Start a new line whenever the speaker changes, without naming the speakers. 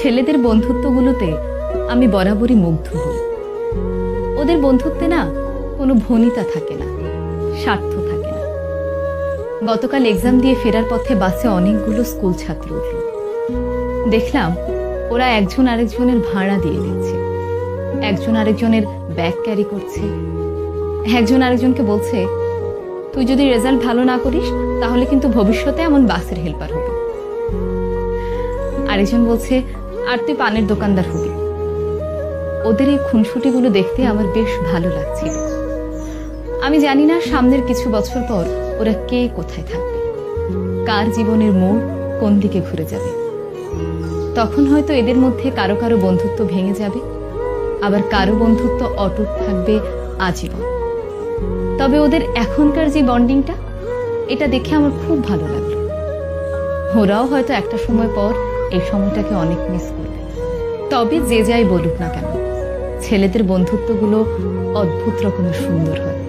ছেলেদের বন্ধুত্বগুলোতে আমি বরাবরই মুগ্ধ হই। ওদের বন্ধুত্বে না কোনো ভনিতা থাকে না, স্বার্থ থাকে না। গতকাল এক্সাম দিয়ে ফেরার পথে বাসে অনেকগুলো স্কুল ছাত্র উঠল। দেখলাম ওরা একজন আরেকজনের ভাড়া দিয়ে দিচ্ছে, একজন আরেকজনের ব্যাগ ক্যারি করছে, একজন আরেকজনকে বলছে, তুই যদি রেজাল্ট ভালো না করিস তাহলে কিন্তু ভবিষ্যতে এমন বাসের হেল্পার হবে। আরেকজন বলছে, আর তুই পানের দোকানদার হবি। ওদের এই খুনসুটিগুলো দেখতে আমার বেশ ভালো লাগছিল। আমি জানি না সামনের কিছু বছর পর ওরা কে কোথায় থাকবে, কার জীবনের মোড় কোন দিকে ঘুরে যাবে। তখন হয়তো এদের মধ্যে কারো কারো বন্ধুত্ব ভেঙে যাবে, আবার কারো বন্ধুত্ব অটুট থাকবে আজীবন। তবে ওদের এখনকার যে বন্ডিংটা, এটা দেখে আমার খুব ভালো লাগলো। ওরাও হয়তো একটা সময় পর এই সময়টাকে অনেক মিস করবে। তবে যে যাই বলুক না কেন, ছেলেদের বন্ধুত্বগুলো অদ্ভুত রকমের সুন্দর হয়।